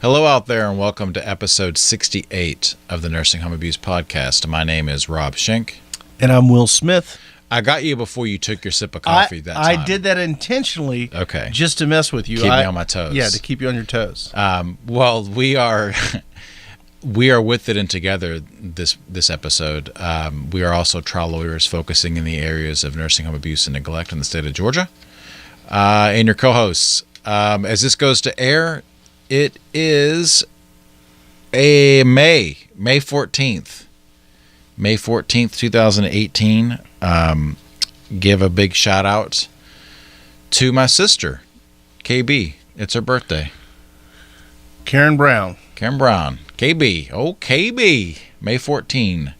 Hello out there and welcome to episode 68 of the Nursing Home Abuse Podcast. My name is Rob Schenk. And I'm Will Smith. I got you before you took your sip of coffee that time. I did that intentionally just to mess with you. Keep me on my toes. Yeah, to keep you on your toes. Well, we are with it and together this episode. We are also trial lawyers focusing in the areas of nursing home abuse and neglect in the state of Georgia. And your co-hosts. As this goes to air, it is May 14th. May 14th, 2018. Give a big shout out to my sister, KB. It's her birthday. Karen Brown. KB. Oh, KB. May 14.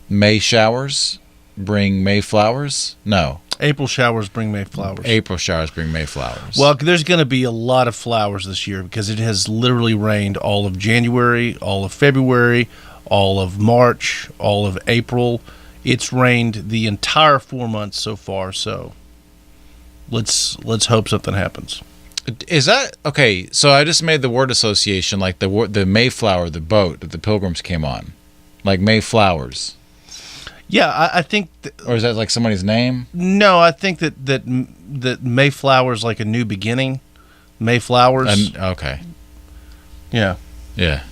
May showers bring May flowers? No. April showers bring May flowers. Well, there's going to be a lot of flowers this year because it has literally rained all of January, all of February, all of March, all of April. It's rained the entire 4 months so far, so let's hope something happens. Is that okay? So I just made the word association, like the Mayflower, the boat that the Pilgrims came on, like Mayflowers. Yeah, I think. Or is that like somebody's name? No, I think that Mayflower's like a new beginning. Mayflowers. Okay. Yeah. Yeah.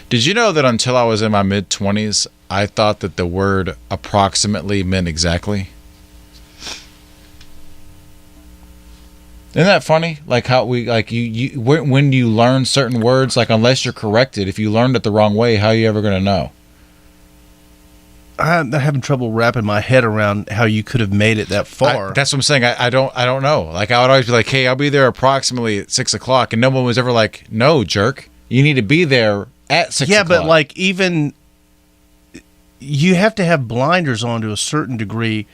Did you know that until I was in my mid-20s, I thought that the word approximately meant exactly? Isn't that funny? Like how you when you learn certain words, like unless you're corrected, if you learned it the wrong way, how are you ever going to know? I'm having trouble wrapping my head around how you could have made it that far. That's what I'm saying. I don't know. Like I would always be like, hey, I'll be there approximately at 6:00, and no one was ever like, no, jerk, you need to be there at 6:00. Yeah, but like even you have to have blinders on to a certain degree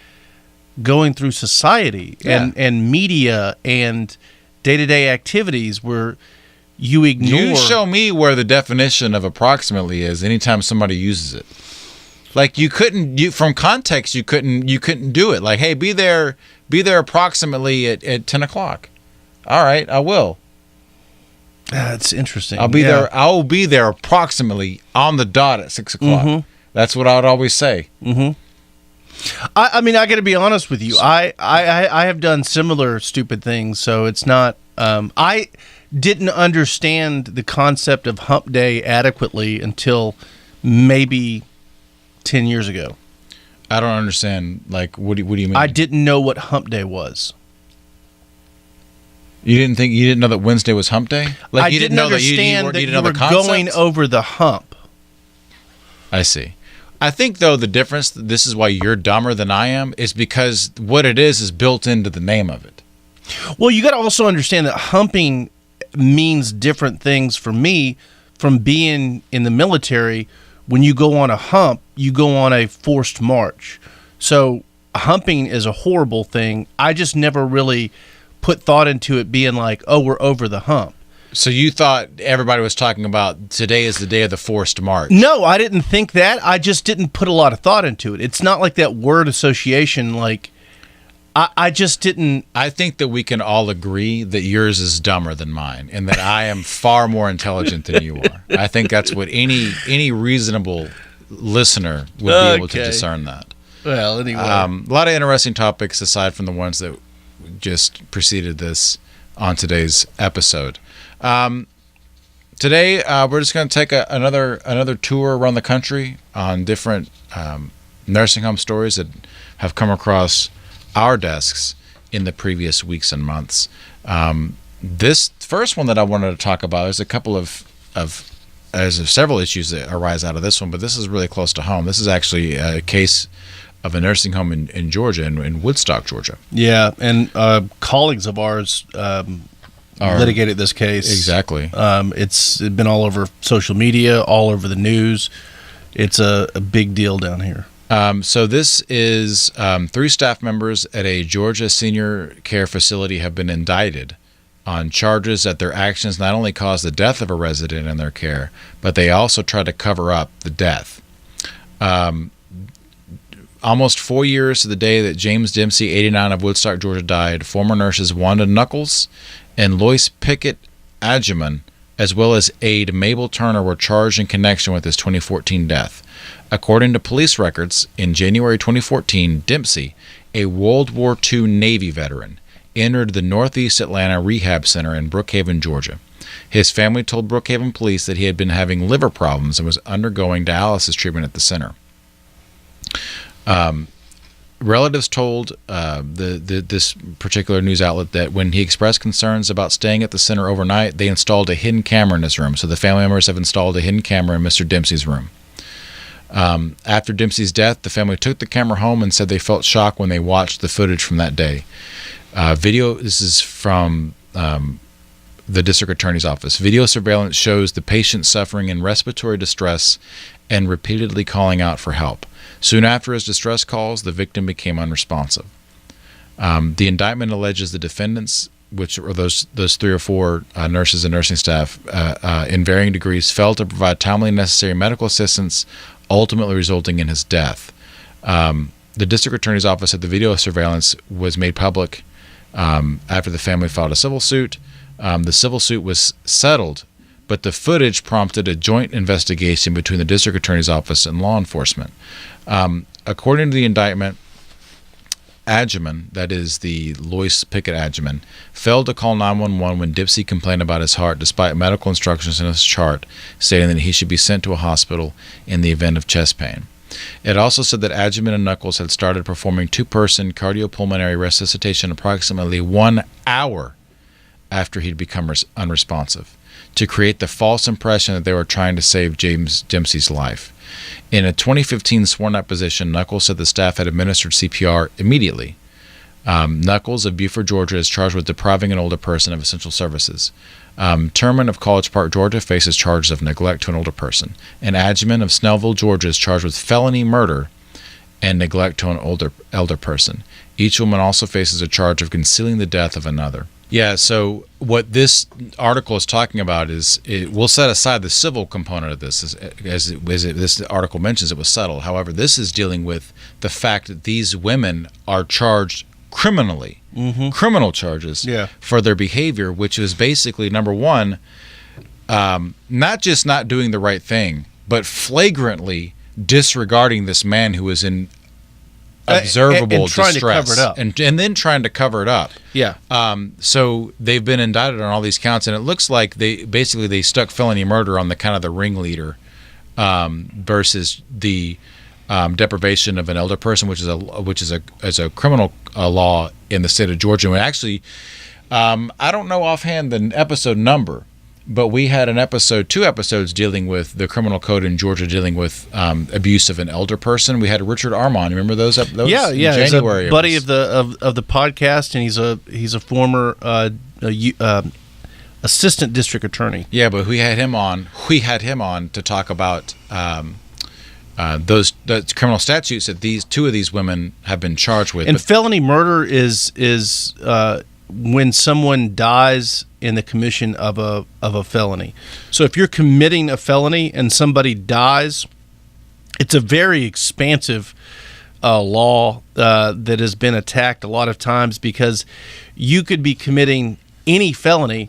going through society and media and day-to-day activities where you ignore. You show me where the definition of approximately is anytime somebody uses it. Like from context you couldn't do it. Like, hey, be there approximately at 10:00. All right, I will. That's interesting. I'll be there approximately on the dot at 6:00. Mm-hmm. That's what I would always say. Mm-hmm. I mean, I got to be honest with you. I have done similar stupid things, so it's not. I didn't understand the concept of hump day adequately until maybe 10 years ago. I don't understand. Like, what do you mean? I didn't know what hump day was. You didn't know that Wednesday was hump day? Like, you didn't know that you were going over the hump. I see. I think, though, the difference, this is why you're dumber than I am, is because what it is built into the name of it. Well, you got to also understand that humping means different things for me from being in the military. When you go on a hump, you go on a forced march. So humping is a horrible thing. I just never really put thought into it being like, oh, we're over the hump. So you thought everybody was talking about today is the day of the forced march? No, I didn't think that. I just didn't put a lot of thought into it. It's not like that word association. Like, I just didn't. I think that we can all agree that yours is dumber than mine and that I am far more intelligent than you are. I think that's what any reasonable listener would be able to discern that. Well, anyway. A lot of interesting topics aside from the ones that just preceded this on today's episode. Today, we're just going to take another tour around the country on different nursing home stories that have come across our desks in the previous weeks and months. This first one that I wanted to talk about is a couple of there's several issues that arise out of this one, but this is really close to home. This is actually a case of a nursing home in Georgia, in Woodstock, Georgia. Yeah, and colleagues of ours litigated this case. Exactly. It's been all over social media, all over the news. It's a big deal down here. So this is 3 staff members at a Georgia senior care facility have been indicted on charges that their actions not only caused the death of a resident in their care, but they also tried to cover up the death. Almost 4 years to the day that James Dempsey, 89, of Woodstock, Georgia, died, former nurses Wanda Knuckles and Lois Pickett Agyeman as well as aide Mabel Turner, were charged in connection with his 2014 death. According to police records, in January 2014, Dempsey, a World War II Navy veteran, entered the Northeast Atlanta Rehab Center in Brookhaven, Georgia. His family told Brookhaven police that he had been having liver problems and was undergoing dialysis treatment at the center. Relatives told this particular news outlet that when he expressed concerns about staying at the center overnight, they installed a hidden camera in his room. So the family members have installed a hidden camera in Mr. Dempsey's room. After Dempsey's death, the family took the camera home and said they felt shock when they watched the footage from that day. This is from the district attorney's office. Video surveillance shows the patient suffering in respiratory distress and repeatedly calling out for help. Soon after his distress calls, the victim became unresponsive. The indictment alleges the defendants, which are those 3 or 4 nurses and nursing staff, in varying degrees, failed to provide timely and necessary medical assistance, ultimately resulting in his death. The district attorney's office said the video surveillance was made public after the family filed a civil suit. The civil suit was settled, but the footage prompted a joint investigation between the district attorney's office and law enforcement. According to the indictment, Adjuman, that is the Lois Pickett Adjuman, failed to call 911 when Dempsey complained about his heart, despite medical instructions in his chart stating that he should be sent to a hospital in the event of chest pain. It also said that Adjuman and Knuckles had started performing 2-person cardiopulmonary resuscitation approximately 1 hour after he'd become unresponsive, to create the false impression that they were trying to save James Dempsey's life. In a 2015 sworn deposition, Knuckles said the staff had administered CPR immediately. Knuckles of Beaufort, Georgia, is charged with depriving an older person of essential services. Turman of College Park, Georgia, faces charges of neglect to an older person. And Adjuman of Snellville, Georgia, is charged with felony murder and neglect to an elder person. Each woman also faces a charge of concealing the death of another. Yeah, so what this article is talking about is, we'll set aside the civil component of this, as this article mentions it was settled. However, this is dealing with the fact that these women are charged criminally, criminal charges for their behavior, which is basically, number one, not just not doing the right thing, but flagrantly disregarding this man who was in observable and trying distress, to cover it up. and then trying to cover it up. Yeah. So they've been indicted on all these counts, and it looks like they stuck felony murder on the kind of the ringleader, versus the deprivation of an elder person, which is a criminal law in the state of Georgia. And actually, I don't know offhand the episode number, but we had 2 episodes dealing with the criminal code in Georgia dealing with abuse of an elder person. We had Richard Armand. Remember those? Yeah. In January, he's a buddy of the podcast, and he's a former assistant district attorney. Yeah, but we had him on. To talk about those criminal statutes that 2 of these women have been charged with. And felony murder is when someone dies in the commission of a felony. So if you're committing a felony and somebody dies, it's a very expansive law that has been attacked a lot of times, because you could be committing any felony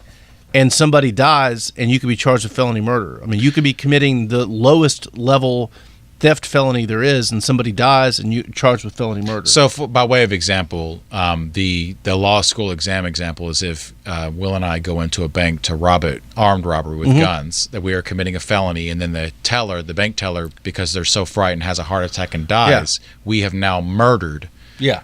and somebody dies and you could be charged with felony murder. I mean, you could be committing the lowest level theft felony there is, and somebody dies and you charged with felony murder. So by way of example, the law school exam example is if Will and I go into a bank to rob it, armed robbery with guns, that we are committing a felony, and then the bank teller, because they're so frightened, has a heart attack and dies, we have now murdered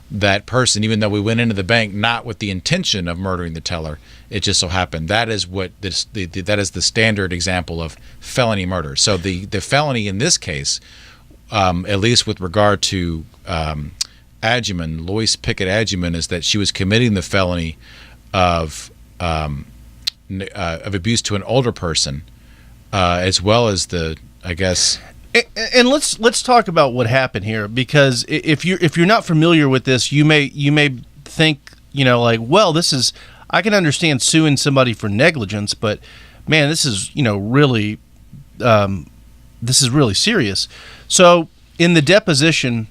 that person, even though we went into the bank not with the intention of murdering the teller. It just so happened. That is that is the standard example of felony murder. So the felony in this case, at least with regard to Adjuman, Lois Pickett Adjuman, is that she was committing the felony of abuse to an older person, as well as I guess. And let's talk about what happened here, because if you're not familiar with this, you may think, like, well, I can understand suing somebody for negligence, but man, this is really serious. So in the deposition,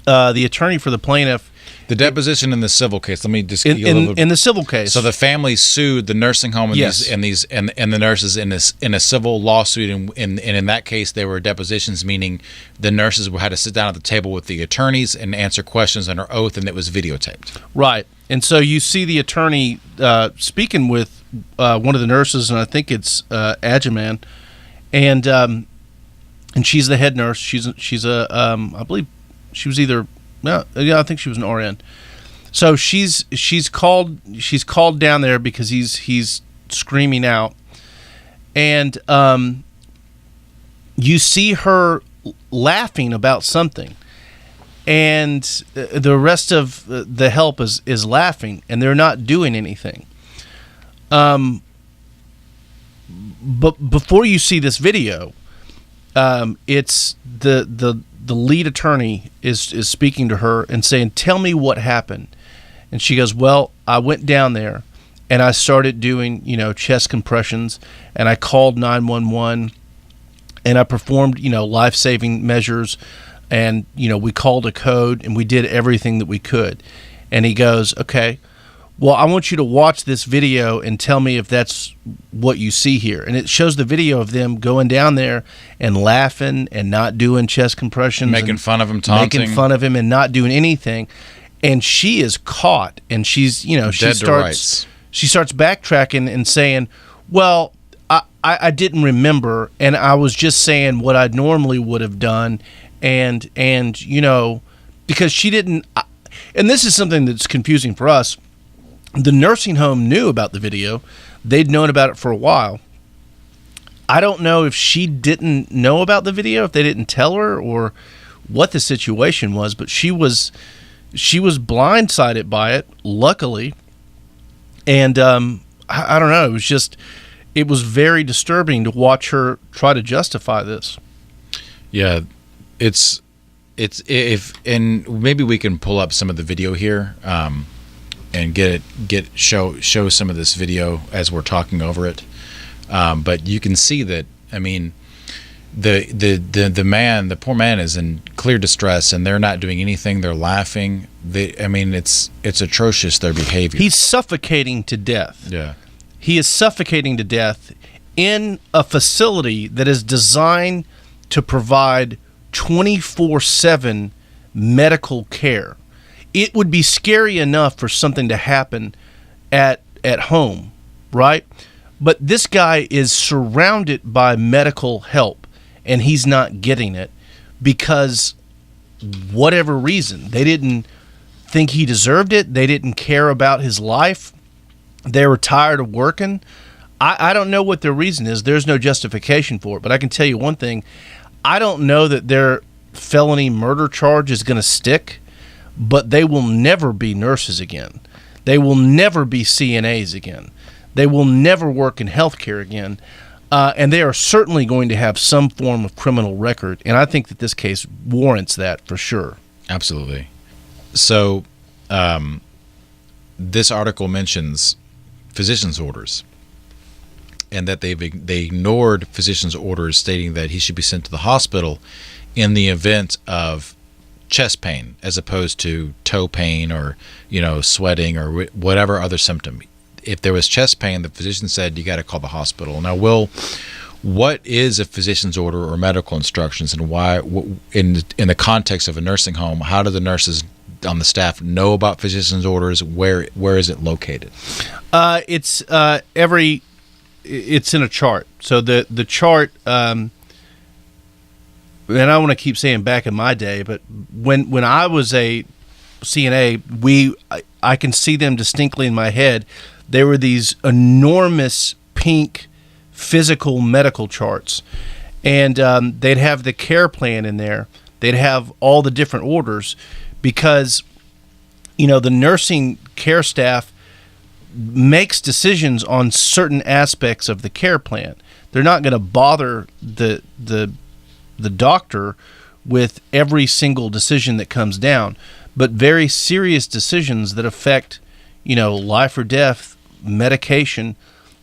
the attorney for the plaintiff, The deposition in the civil case. Let me just in the civil case. So the family sued the nursing home and the nurses in a civil lawsuit, and in that case there were depositions, meaning the nurses had to sit down at the table with the attorneys and answer questions under oath, and it was videotaped. Right. And so you see the attorney speaking with one of the nurses, and I think it's Ajaman, and she's the head nurse. She's a I believe she was either I think she was an RN. So she's called down there because he's screaming out, and you see her laughing about something, and the rest of the help is laughing, and they're not doing anything. But before you see this video, it's the lead attorney is speaking to her and saying, "Tell me what happened." And she goes, "Well, I went down there and I started doing, chest compressions, and I called 911, and I performed, life-saving measures, and, we called a code, and we did everything that we could." And he goes, "Okay, well, I want you to watch this video and tell me if that's what you see here." And it shows the video of them going down there and laughing and not doing chest compressions. Making fun of him, taunting. Making fun of him and not doing anything. And she is caught, and she's, she starts backtracking and saying, "Well, I didn't remember, and I was just saying what I normally would have done, and because she didn't." And this is something that's confusing for us. The nursing home knew about the video. They'd known about it for a while. I don't know if she didn't know about the video, if they didn't tell her, or what the situation was, but she was blindsided by it, luckily. And I don't know, it was very disturbing to watch her try to justify this. Yeah, and maybe we can pull up some of the video here. And show some of this video as we're talking over it, but you can see that. I mean, the poor man is in clear distress, and they're not doing anything. They're laughing. It's atrocious, their behavior. He's suffocating to death. Yeah, he is suffocating to death in a facility that is designed to provide 24/7 medical care. It would be scary enough for something to happen at home, right? But this guy is surrounded by medical help, and he's not getting it because whatever reason. They didn't think he deserved it. They didn't care about his life. They were tired of working. I don't know what their reason is. There's no justification for it. But I can tell you one thing. I don't know that their felony murder charge is going to stick. But they will never be nurses again. They will never be CNAs again. They will never work in healthcare again. And they are certainly going to have some form of criminal record. And I think that this case warrants that for sure. Absolutely. So this article mentions physician's orders, and that they ignored physician's orders stating that he should be sent to the hospital in the event of chest pain, as opposed to toe pain or sweating or whatever other symptom. If there was chest pain, the physician said you got to call the hospital. Now, Will, what is a physician's order or medical instructions, and why, in the context of a nursing home, how do the nurses on the staff know about physician's orders? Where is it located? It's in a chart. So the chart. And I want to keep saying back in my day, but when I was a CNA, I can see them distinctly in my head. There were these enormous pink physical medical charts, and they'd have the care plan in there. They'd have all the different orders because, the nursing care staff makes decisions on certain aspects of the care plan. They're not going to bother the doctor with every single decision that comes down, but very serious decisions that affect, life or death, medication,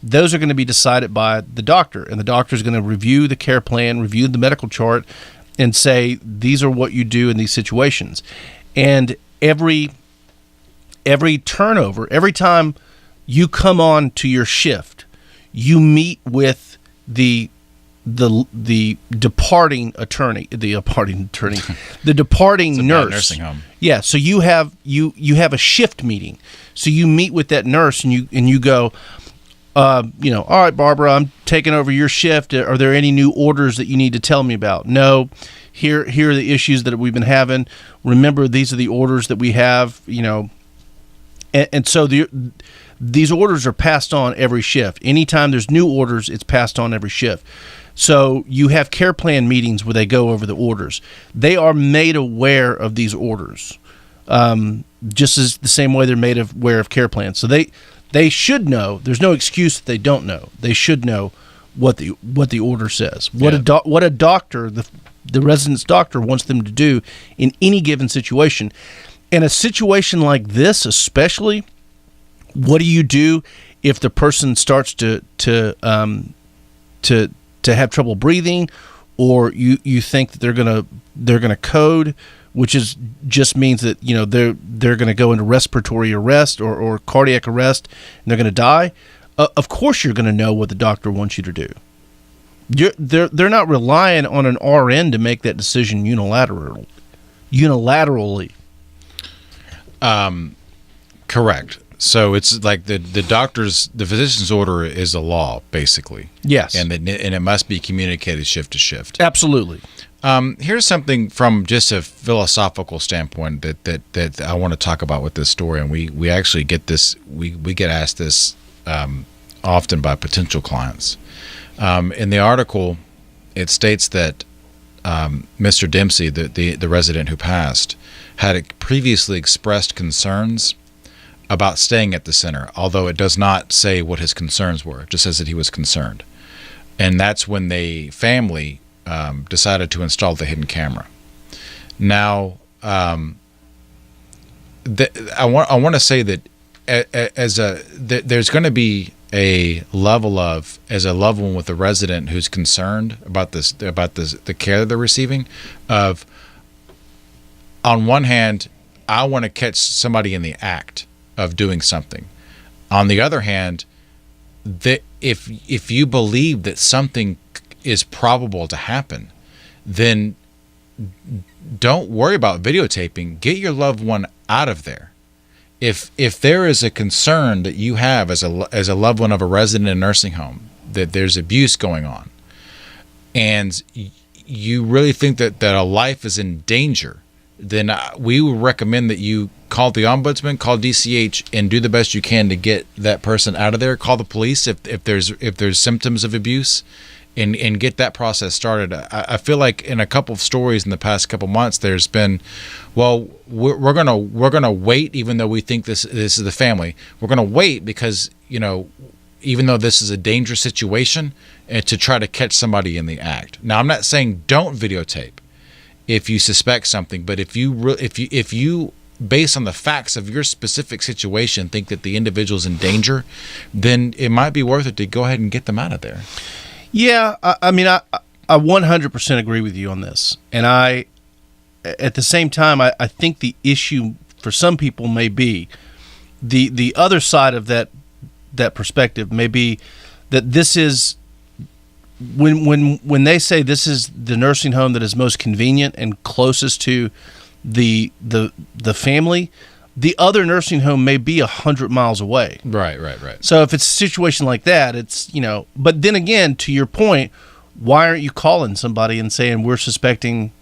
those are going to be decided by the doctor, and the doctor is going to review the care plan, review the medical chart, and say, these are what you do in these situations. And every every turnover, every time you come on to your shift, you meet with the departing attorney, the departing nurse. Nursing home. Yeah, so you have a shift meeting. So you meet with that nurse and you go, all right, Barbara, I'm taking over your shift. Are there any new orders that you need to tell me about? No. Here are the issues that we've been having. Remember, these are the orders that we have, and so these orders are passed on every shift. Anytime there's new orders, it's passed on every shift. So you have care plan meetings where they go over the orders. They are made aware of these orders, just as the same way they're made aware of care plans. So they should know. There's no excuse that they don't know. They should know what the order says. What a doctor, the resident's doctor, wants them to do in any given situation. In a situation like this, especially, what do you do if the person starts to have trouble breathing, or you think that they're gonna code, which just means that they're gonna go into respiratory arrest or cardiac arrest and they're gonna die? Of course, you're gonna know what the doctor wants you to do. They're not relying on an RN to make that decision unilaterally. Correct. So it's like the physician's order is a law, basically. Yes. And it must be communicated shift to shift. Absolutely. Here's something from just a philosophical standpoint that I want to talk about with this story, and we actually get this. We get asked this often by potential clients. In the article, it states that Mr. Dempsey, the resident who passed, had previously expressed concerns about staying at the center, although it does not say what his concerns were. It just says that he was concerned. And that's when the family decided to install the hidden camera. Now, I want to say that there's going to be a level of, as a loved one with a resident who's concerned about the care they're receiving, of, on one hand, I want to catch somebody in the act of doing something. On the other hand, that if you believe that something is probable to happen, then don't worry about videotaping. Get your loved one out of there. If there is a concern that you have as a loved one of a resident in a nursing home, that there's abuse going on, and you really think that a life is in danger, then we would recommend that you call the ombudsman, call DCH, and do the best you can to get that person out of there. Call the police if there's symptoms of abuse, and get that process started. I feel like in a couple of stories in the past couple months, there's been, well, we're gonna wait, even though we think this is the family. We're gonna wait because even though this is a dangerous situation, to try to catch somebody in the act. Now, I'm not saying don't videotape if you suspect something, but if you based on the facts of your specific situation think that the individual's in danger, then it might be worth it to go ahead and get them out of there. Yeah, I mean, I 100% agree with you on this, and at the same time, I think the issue for some people may be the other side of that perspective may be that this is when they say this is the nursing home that is most convenient and closest to the family, the other nursing home may be 100 miles away. Right. So if it's a situation like that, it's, but then again, to your point, why aren't you calling somebody and saying we're suspecting?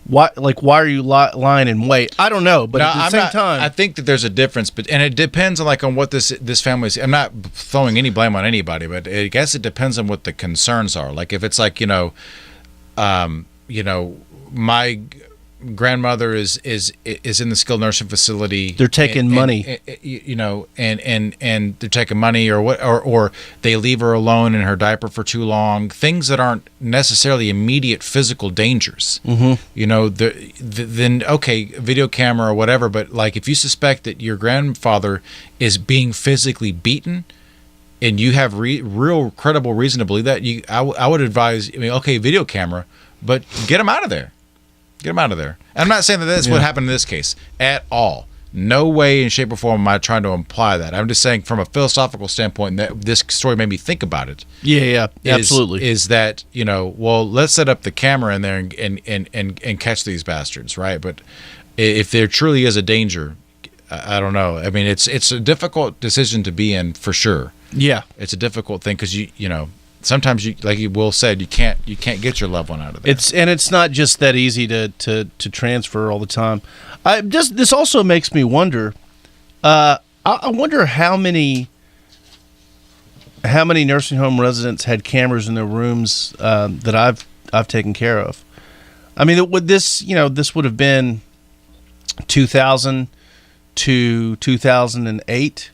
Why are you lying in wait? I don't know, but at the same time, I think that there's a difference, and it depends on what this family is. I'm not throwing any blame on anybody, but I guess it depends on what the concerns are. Like if it's like my grandmother is in the skilled nursing facility. They're taking money, and they're taking money, or they leave her alone in her diaper for too long. Things that aren't necessarily immediate physical dangers. Mm-hmm. Then okay, video camera or whatever. But like if you suspect that your grandfather is being physically beaten, and you have real credible reason to believe that, I would advise. Okay, video camera, but get him out of there. Get them out of there. And I'm not saying that that's what happened in this case at all. No way in shape or form am I trying to imply that. I'm just saying from a philosophical standpoint that this story made me think about it. Yeah, absolutely. Is that, well, let's set up the camera in there and catch these bastards, right? But if there truly is a danger, I don't know. I mean, it's a difficult decision to be in for sure. Yeah, it's a difficult thing because sometimes like you Will said, you can't get your loved one out of there. It's not just that easy to transfer all the time. This also makes me wonder. I wonder how many nursing home residents had cameras in their rooms that I've taken care of. I mean, this would have been 2000 to 2008.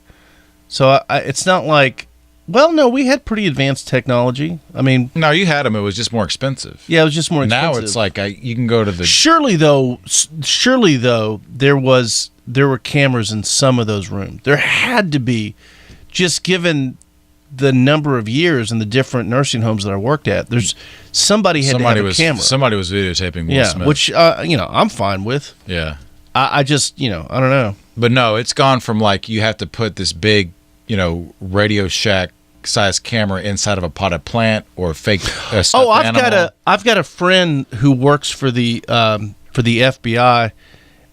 So it's not like. Well, no, we had pretty advanced technology. I mean, no, you had them. It was just more expensive. Yeah, it was just more expensive. Now it's like you can go to the. Surely though, there were cameras in some of those rooms. There had to be, just given the number of years and the different nursing homes that I worked at. There's somebody had to have a camera. Somebody was videotaping Will Smith. Which I'm fine with. Yeah. I just I don't know. But no, it's gone from like you have to put this big. Radio Shack size camera inside of a potted plant or fake. I've got a friend who works for the FBI,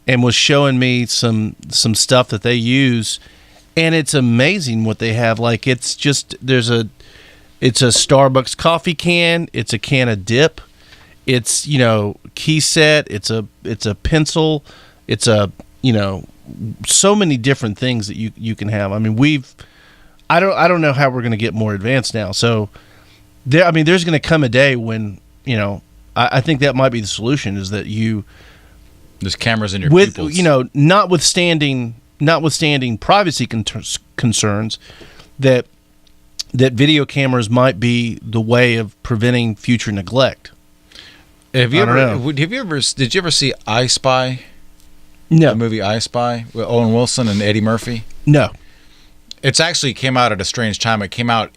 and was showing me some stuff that they use, and it's amazing what they have. Like it's a Starbucks coffee can, it's a can of dip, it's key set, it's a pencil, it's a so many different things that you can have. I mean, I don't know how we're going to get more advanced now. So there's going to come a day when, I think that might be the solution, is that there's cameras in your pupils. Notwithstanding privacy concerns, that video cameras might be the way of preventing future neglect. Did you ever see I Spy? No. The movie I Spy with Owen Wilson and Eddie Murphy? No. It's actually came out at a strange time. It came out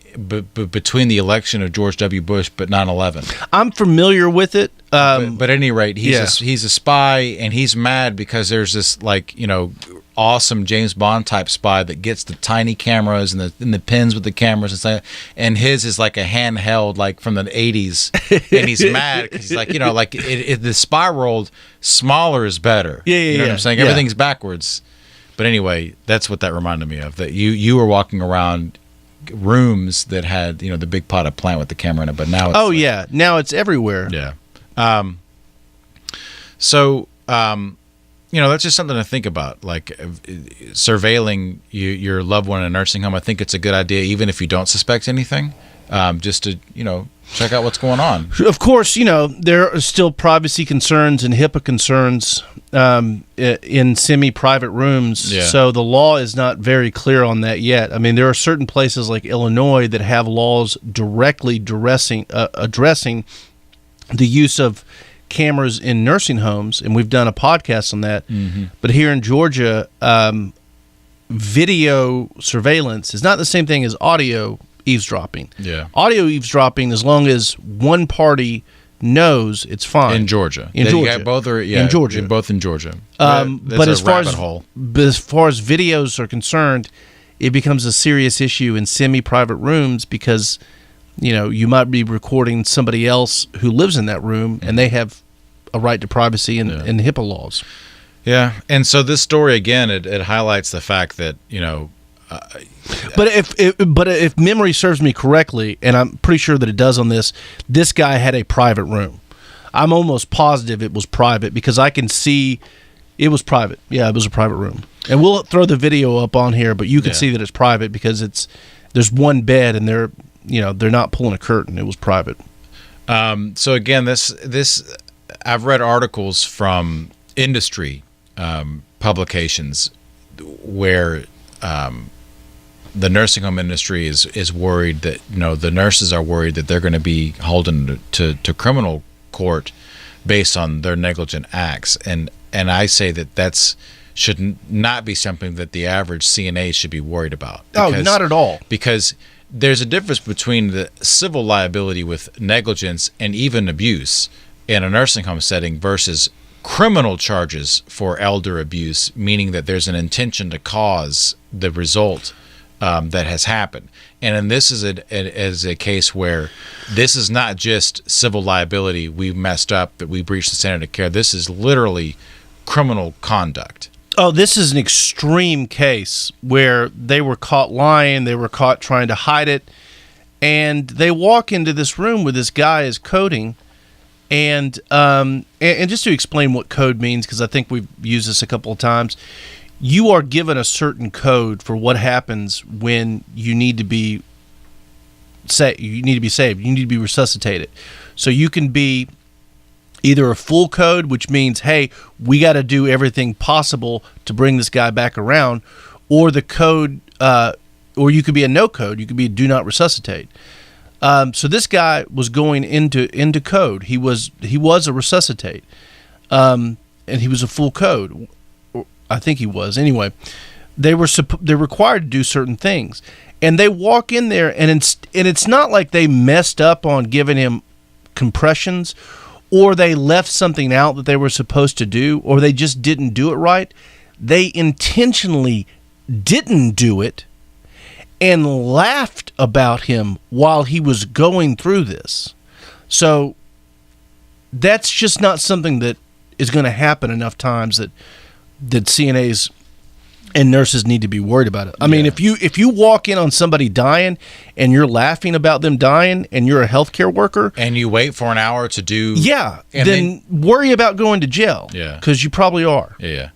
between the election of George W. Bush, but 9/11. I'm familiar with it. But at any rate, he's a spy, and he's mad because there's this awesome James Bond type spy that gets the tiny cameras and the pins with the cameras and stuff, and his is like a handheld like from the 80s, and he's mad because he's like the spy world, smaller is better. You know what I'm saying? Everything's backwards. But anyway, that's what that reminded me of. That you were walking around rooms that had the big potted plant with the camera in it, but now it's now it's everywhere. Yeah. So that's just something to think about, like surveilling your loved one in a nursing home. I think it's a good idea, even if you don't suspect anything, just to check out what's going on. Of course, there are still privacy concerns and HIPAA concerns in semi-private rooms. Yeah. So the law is not very clear on that yet. I mean, there are certain places like Illinois that have laws directly addressing the use of cameras in nursing homes, and we've done a podcast on that. Mm-hmm. But here in Georgia, video surveillance is not the same thing as audio eavesdropping. Yeah. Audio eavesdropping, as long as one party knows, it's fine. In Georgia. In Georgia. Both are in Georgia. Both in Georgia. But as far as videos are concerned, it becomes a serious issue in semi-private rooms because you might be recording somebody else who lives in that room, and they have a right to privacy and HIPAA laws. Yeah, and so this story again, it highlights the fact that But if memory serves me correctly, and I'm pretty sure that it does on this guy had a private room. I'm almost positive it was private because I can see it was private. Yeah, it was a private room, and we'll throw the video up on here. But you can see that it's private because there's one bed, and they're not pulling a curtain. It was private. So again, this I've read articles from industry publications where the nursing home industry is worried that the nurses are worried that they're going to be hauled to criminal court based on their negligent acts, and I say that should not be something that the average CNA should be worried about. Because, not at all. Because there's a difference between the civil liability with negligence and even abuse in a nursing home setting versus criminal charges for elder abuse, meaning that there's an intention to cause the result that has happened. And this is a case where this is not just civil liability. We messed up, that we breached the standard of care. This is literally criminal conduct. Oh, this is an extreme case where they were caught lying. They were caught trying to hide it. And they walk into this room where this guy is coding. And just to explain what code means, because I think we've used this a couple of times, you are given a certain code for what happens when you need to be saved. You need to be resuscitated. So you can be either a full code, which means, hey, we got to do everything possible to bring this guy back around, or the code, or you could be a no code. You could be a do not resuscitate. So this guy was going into code. He was a resuscitate, and he was a full code. I think he was. Anyway, they're required to do certain things, and they walk in there, and it's not like they messed up on giving him compressions, or they left something out that they were supposed to do, or they just didn't do it right. They intentionally didn't do it and laughed about him while he was going through this. So that's just not something that is going to happen enough times that CNAs and nurses need to be worried about it. I mean, if you walk in on somebody dying and you're laughing about them dying and you're a healthcare worker and you wait for an hour to do, then worry about going to jail. Yeah, because you probably are. Yeah.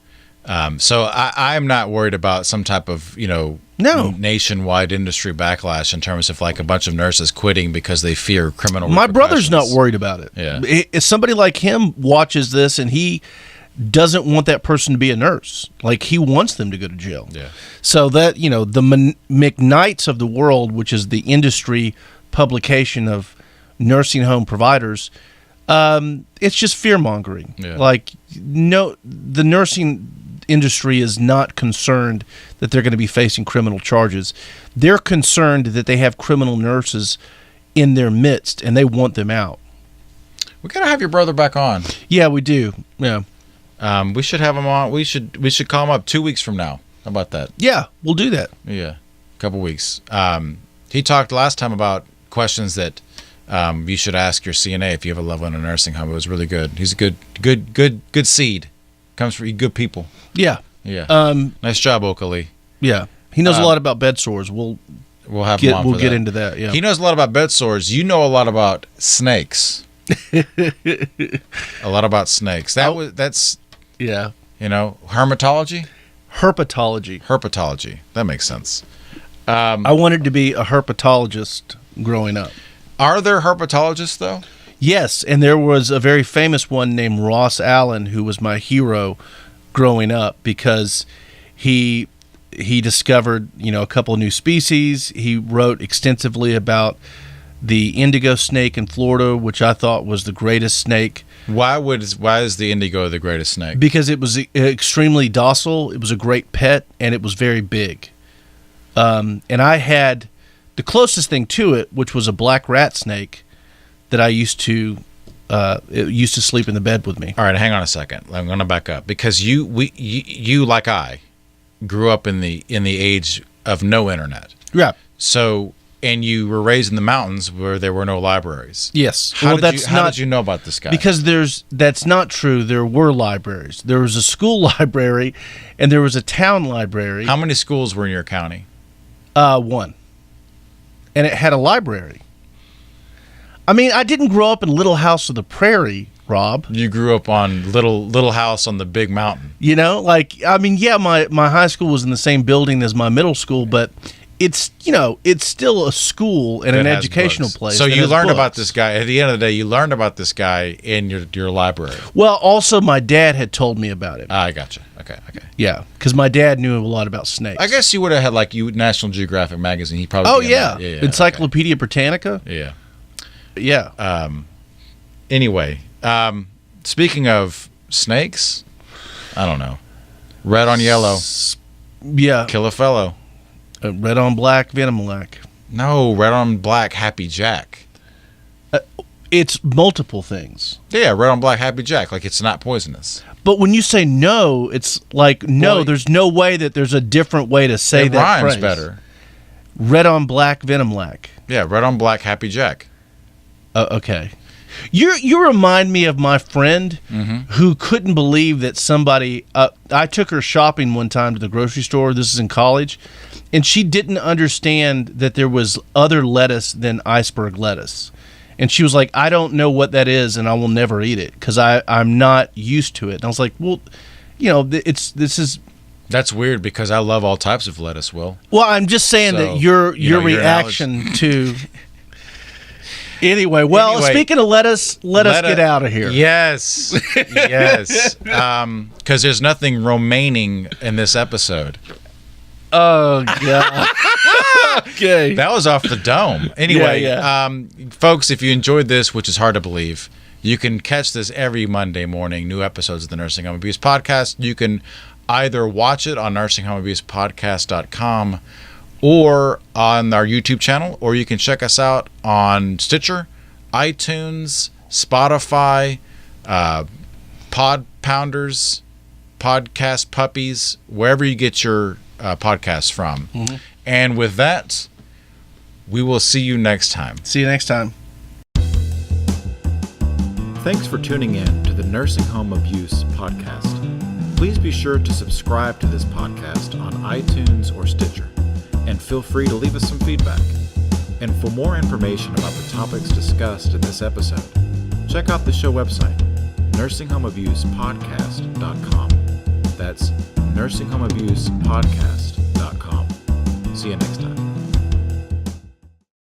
So I'm not worried about some type of nationwide industry backlash in terms of like a bunch of nurses quitting because they fear criminal. My brother's not worried about it. Yeah. If somebody like him watches this and he doesn't want that person to be a nurse, like he wants them to go to jail. Yeah. So that, the McKnights of the world, which is the industry publication of nursing home providers, it's just fear mongering. Yeah. Like, no, the nursing industry is not concerned that they're going to be facing criminal charges. They're concerned that they have criminal nurses in their midst and they want them out. We gotta have your brother back on. Yeah, we do. Yeah. We should have him on. We should call him up 2 weeks from now. How about that? Yeah, we'll do that. Yeah, a couple weeks. He talked last time about questions that you should ask your CNA if you have a loved one in a nursing home. It was really good. He's a good seed. Comes from good people. Yeah. Yeah. Nice job, Oakley. Yeah. He knows a lot about bed sores. We'll have him on for We'll get that. into that. Yeah. He knows a lot about bed sores. You know a lot about snakes. A lot about snakes. That's yeah. Herpetology. Herpetology. That makes sense. I wanted to be a herpetologist growing up. Are there herpetologists though? Yes, and there was a very famous one named Ross Allen who was my hero growing up because he discovered, a couple of new species. He wrote extensively about the indigo snake in Florida, which I thought was the greatest snake. Why is the indigo the greatest snake? Because it was extremely docile, it was a great pet, and it was very big. And I had the closest thing to it, which was a black rat snake that I used to sleep in the bed with me. All right, hang on a second. I'm going to back up because you like I grew up in the age of no internet. Yeah. So, and you were raised in the mountains where there were no libraries. Yes. How did you know about this guy? Because that's not true. There were libraries. There was a school library, and there was a town library. How many schools were in your county? One. And it had a library. I mean, I didn't grow up in Little House of the Prairie, Rob. You grew up on little house on the big mountain. My high school was in the same building as my middle school, but it's still a school and an educational place. So you learned about this guy. At the end of the day, you learned about this guy in your library. Well, also my dad had told me about it. I gotcha. Okay. Yeah, because my dad knew a lot about snakes. I guess you would have had National Geographic magazine. He probably. Oh yeah. Encyclopedia Britannica. Yeah. Yeah. Anyway, speaking of snakes, I don't know. Red on yellow. Yeah. Kill a fellow. Red on black, Venomalac. No, red on black, Happy Jack. It's multiple things. Yeah, red on black, Happy Jack. Like, it's not poisonous. But when you say no, it's like, no, there's no way that there's a different way to say that rhymes phrase. better. Red on black, venom lack. Yeah, red on black, Happy Jack. Okay. You remind me of my friend who couldn't believe that somebody... I took her shopping one time to the grocery store. This is in college. And she didn't understand that there was other lettuce than iceberg lettuce. And she was like, I don't know what that is, and I will never eat it because I'm not used to it. And I was like, well, this is... That's weird because I love all types of lettuce, Will. Well, I'm just saying that your reaction to... Anyway, speaking of lettuce, let us get out of here. Yes. Yes. Because there's nothing remaining in this episode. Oh, God. Okay. That was off the dome. Anyway, folks, if you enjoyed this, which is hard to believe, you can catch this every Monday morning, new episodes of the Nursing Home Abuse Podcast. You can either watch it on nursinghomeabusepodcast.com or on our YouTube channel, or you can check us out on Stitcher, iTunes, Spotify, Pod Pounders, Podcast Puppies, wherever you get your podcasts from. Mm-hmm. And with that, we will see you next time. See you next time. Thanks for tuning in to the Nursing Home Abuse Podcast. Please be sure to subscribe to this podcast on iTunes or Stitcher, and feel free to leave us some feedback. And for more information about the topics discussed in this episode, check out the show website, nursinghomeabusepodcast.com. That's nursinghomeabusepodcast.com. See you next time.